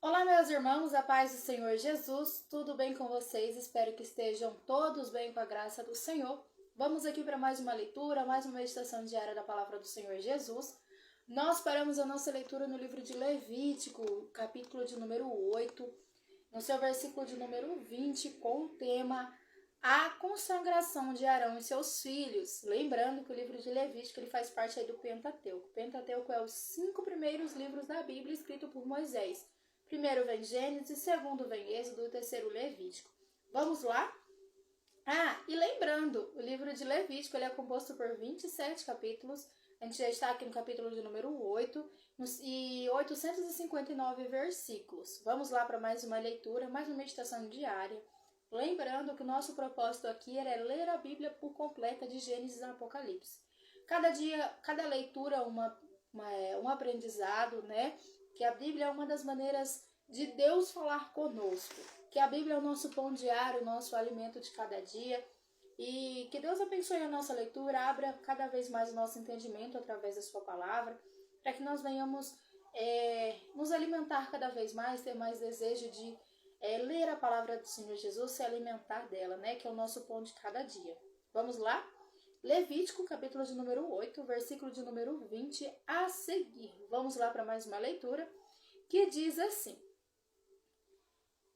Olá, meus irmãos, a paz do Senhor Jesus, tudo bem com vocês? Espero que estejam todos bem com a graça do Senhor. Vamos aqui para mais uma leitura, mais uma meditação diária da palavra do Senhor Jesus. Nós paramos a nossa leitura no livro de Levítico, capítulo de número 8, no seu versículo de número 20, com o tema A consagração de Arão e seus filhos. Lembrando que o livro de Levítico ele faz parte aí do Pentateuco. O Pentateuco é os 5 primeiros livros da Bíblia escritos por Moisés. Primeiro vem Gênesis, segundo vem Êxodo, terceiro Levítico. Vamos lá? E lembrando, o livro de Levítico ele é composto por 27 capítulos. A gente já está aqui no capítulo de número 8 e 859 versículos. Vamos lá para mais uma leitura, mais uma meditação diária. Lembrando que o nosso propósito aqui é ler a Bíblia por completa de Gênesis a Apocalipse. Cada dia, cada leitura um aprendizado, né? Que a Bíblia é uma das maneiras de Deus falar conosco. Que a Bíblia é o nosso pão diário, o nosso alimento de cada dia. E que Deus abençoe a nossa leitura, abra cada vez mais o nosso entendimento através da sua palavra, para que nós venhamos nos alimentar cada vez mais, ter mais desejo de ler a palavra do Senhor Jesus, se alimentar dela, né? Que é o nosso pão de cada dia. Vamos lá? Levítico, capítulo de número 8, versículo de número 20 a seguir. Vamos lá para mais uma leitura, que diz assim: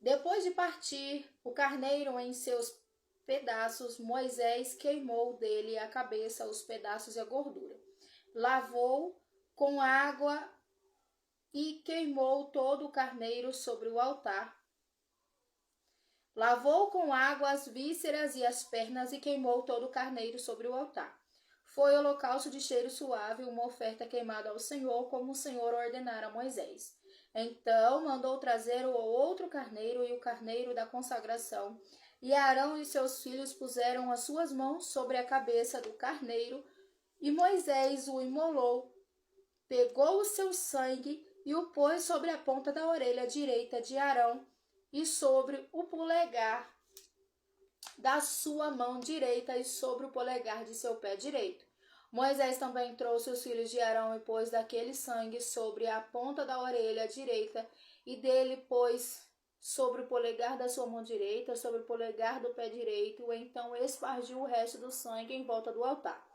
Depois de partir o carneiro em seus pedaços, Moisés queimou dele a cabeça, os pedaços e a gordura. Lavou com água e queimou todo o carneiro sobre o altar. Lavou com água as vísceras e as pernas e queimou todo o carneiro sobre o altar. Foi holocausto de cheiro suave, uma oferta queimada ao Senhor, como o Senhor ordenara a Moisés. Então mandou trazer o outro carneiro e o carneiro da consagração. E Arão e seus filhos puseram as suas mãos sobre a cabeça do carneiro, e Moisés o imolou. Pegou o seu sangue e o pôs sobre a ponta da orelha direita de Arão e sobre o polegar da sua mão direita e sobre o polegar de seu pé direito. Moisés também trouxe os filhos de Arão e pôs daquele sangue sobre a ponta da orelha direita e dele pôs sobre o polegar da sua mão direita, sobre o polegar do pé direito, e então espargiu o resto do sangue em volta do altar.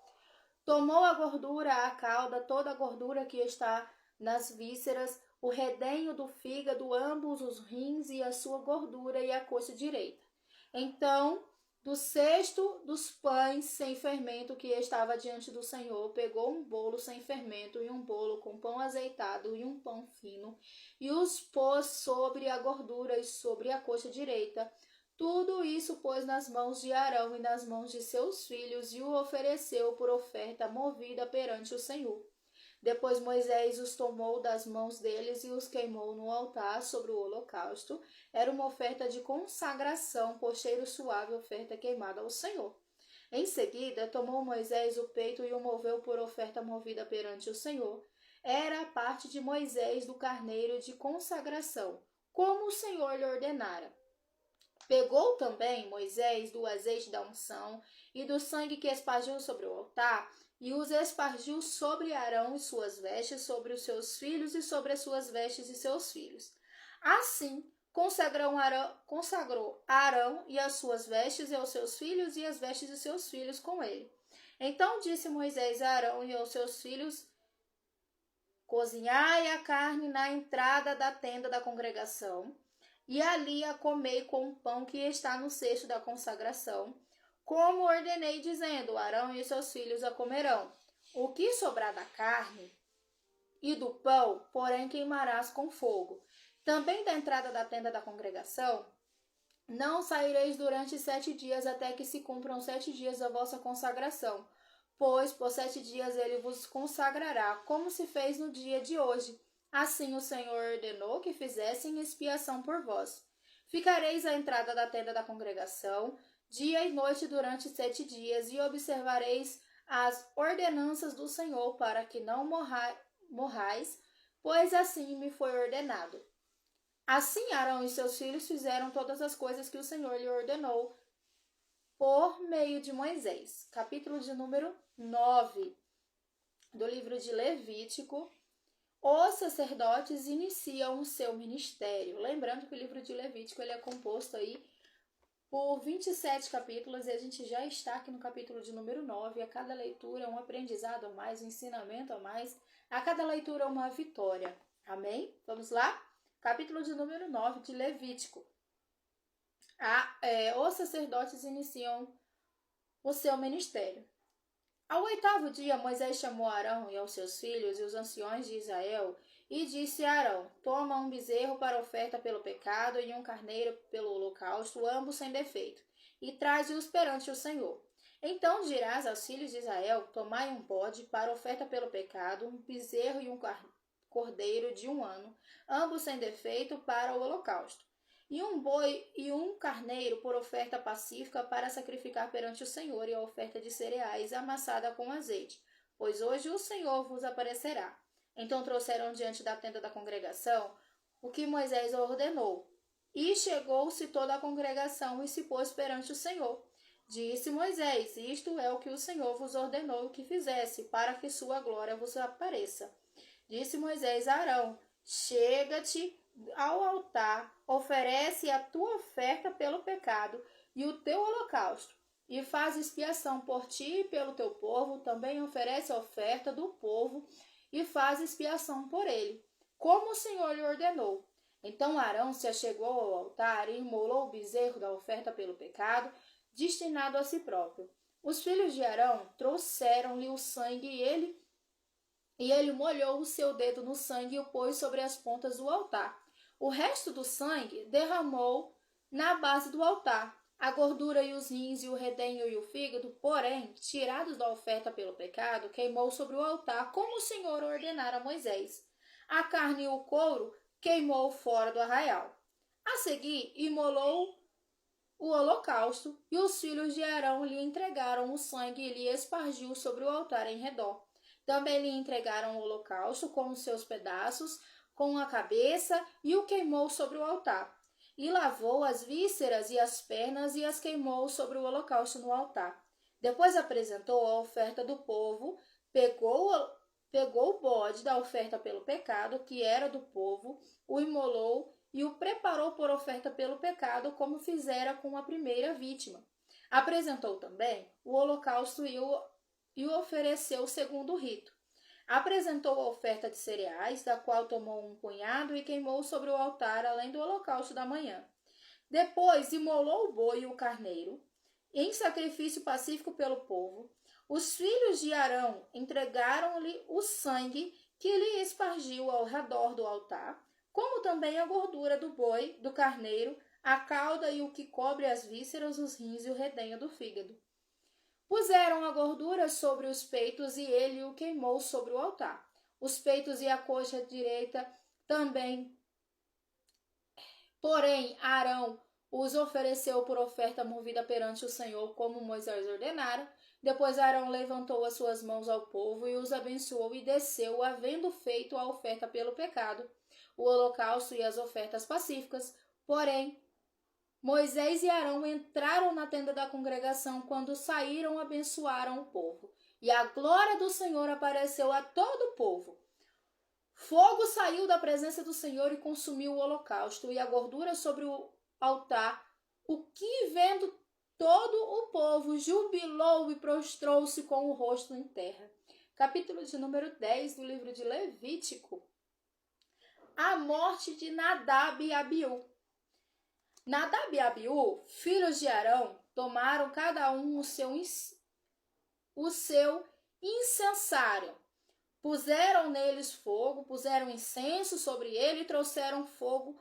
Tomou a gordura, a cauda, toda a gordura que está nas vísceras, o redenho do fígado, ambos os rins e a sua gordura e a coxa direita. Então, do cesto dos pães sem fermento que estava diante do Senhor, pegou um bolo sem fermento e um bolo com pão azeitado e um pão fino, e os pôs sobre a gordura e sobre a coxa direita. Tudo isso pôs nas mãos de Arão e nas mãos de seus filhos e o ofereceu por oferta movida perante o Senhor. Depois Moisés os tomou das mãos deles e os queimou no altar sobre o holocausto. Era uma oferta de consagração, por cheiro suave, oferta queimada ao Senhor. Em seguida, tomou Moisés o peito e o moveu por oferta movida perante o Senhor. Era a parte de Moisés do carneiro de consagração, como o Senhor lhe ordenara. Pegou também Moisés do azeite da unção e do sangue que espargiu sobre o altar, e os espargiu sobre Arão e suas vestes, sobre os seus filhos e sobre as suas vestes e seus filhos. Assim, consagrou Arão e as suas vestes e aos seus filhos e as vestes de seus filhos com ele. Então disse Moisés a Arão e aos seus filhos: Cozinhai a carne na entrada da tenda da congregação, e ali a comei com o pão que está no cesto da consagração, como ordenei, dizendo: Arão e seus filhos a comerão. O que sobrar da carne e do pão, porém, queimarás com fogo. Também da entrada da tenda da congregação, não saireis durante 7 dias, até que se cumpram 7 dias da vossa consagração, pois por 7 dias ele vos consagrará, como se fez no dia de hoje. Assim o Senhor ordenou que fizessem expiação por vós. Ficareis à entrada da tenda da congregação, dia e noite durante 7 dias, e observareis as ordenanças do Senhor, para que não morrais, pois assim me foi ordenado. Assim Arão e seus filhos fizeram todas as coisas que o Senhor lhe ordenou por meio de Moisés. Capítulo de número 9 do livro de Levítico. os sacerdotes iniciam o seu ministério. Lembrando que o livro de Levítico ele é composto aí por 27 capítulos e a gente já está aqui no capítulo de número 9. A cada leitura é um aprendizado a mais, um ensinamento a mais. A cada leitura é uma vitória. Amém? Vamos lá? Capítulo de número 9 de Levítico. Os sacerdotes iniciam o seu ministério. Ao 8º dia, Moisés chamou Arão e aos seus filhos e os anciões de Israel e disse a Arão: toma um bezerro para oferta pelo pecado e um carneiro pelo holocausto, ambos sem defeito, e traze-os perante o Senhor. Então dirás aos filhos de Israel: tomai um bode para oferta pelo pecado, um bezerro e um cordeiro de 1 ano, ambos sem defeito, para o holocausto, e um boi e um carneiro por oferta pacífica para sacrificar perante o Senhor, e a oferta de cereais amassada com azeite, pois hoje o Senhor vos aparecerá. Então trouxeram diante da tenda da congregação o que Moisés ordenou. E chegou-se toda a congregação e se pôs perante o Senhor. Disse Moisés: isto é o que o Senhor vos ordenou que fizesse, para que sua glória vos apareça. Disse Moisés a Arão: chega-te ao altar, oferece a tua oferta pelo pecado e o teu holocausto, e faz expiação por ti e pelo teu povo. Também oferece a oferta do povo e faz expiação por ele, como o Senhor lhe ordenou. Então Arão se achegou ao altar e imolou o bezerro da oferta pelo pecado, destinado a si próprio. Os filhos de Arão trouxeram-lhe o sangue e ele molhou o seu dedo no sangue e o pôs sobre as pontas do altar. O resto do sangue derramou na base do altar. A gordura e os rins e o redenho e o fígado, porém, tirados da oferta pelo pecado, queimou sobre o altar, como o Senhor ordenara a Moisés. A carne e o couro queimou fora do arraial. A seguir, imolou o holocausto, e os filhos de Arão lhe entregaram o sangue e lhe espargiu sobre o altar em redor. Também lhe entregaram o holocausto com os seus pedaços, com a cabeça, e o queimou sobre o altar. E lavou as vísceras e as pernas e as queimou sobre o holocausto no altar. Depois apresentou a oferta do povo, pegou o bode da oferta pelo pecado, que era do povo, o imolou e o preparou por oferta pelo pecado, como fizera com a primeira vítima. Apresentou também o holocausto e o ofereceu segundo o rito. Apresentou a oferta de cereais, da qual tomou um punhado e queimou sobre o altar, além do holocausto da manhã. Depois imolou o boi e o carneiro, em sacrifício pacífico pelo povo. Os filhos de Arão entregaram-lhe o sangue que lhe espargiu ao redor do altar, como também a gordura do boi, do carneiro, a cauda e o que cobre as vísceras, os rins e o redenho do fígado. Puseram a gordura sobre os peitos e ele o queimou sobre o altar. Os peitos e a coxa direita também. Porém, Arão os ofereceu por oferta movida perante o Senhor, como Moisés ordenara. Depois Arão levantou as suas mãos ao povo e os abençoou e desceu, havendo feito a oferta pelo pecado, o holocausto e as ofertas pacíficas. Porém, Moisés e Arão entraram na tenda da congregação. Quando saíram, abençoaram o povo. E a glória do Senhor apareceu a todo o povo. Fogo saiu da presença do Senhor e consumiu o holocausto e a gordura sobre o altar, o que, vendo todo o povo, jubilou e prostrou-se com o rosto em terra. Capítulo de número 10 do livro de Levítico. A morte de Nadab e Abiú. Nadab e Abiú, filhos de Arão, tomaram cada um o seu incensário. Puseram neles fogo, puseram incenso sobre ele e trouxeram fogo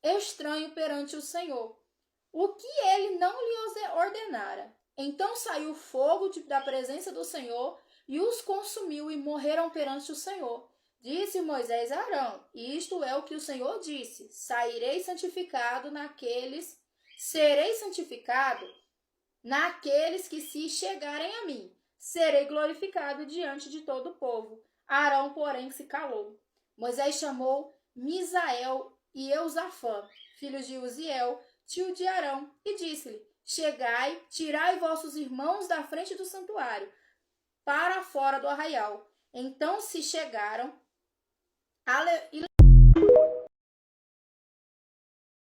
estranho perante o Senhor, o que ele não lhe ordenara. Então saiu fogo da presença do Senhor e os consumiu e morreram perante o Senhor. Disse Moisés a Arão: isto é o que o Senhor disse: serei santificado naqueles que se chegarem a mim. Serei glorificado diante de todo o povo. Arão, porém, se calou. Moisés chamou Misael e Eusafã, filhos de Uziel, tio de Arão, e disse-lhe: chegai, tirai vossos irmãos da frente do santuário, para fora do arraial. Então se chegaram Ale... e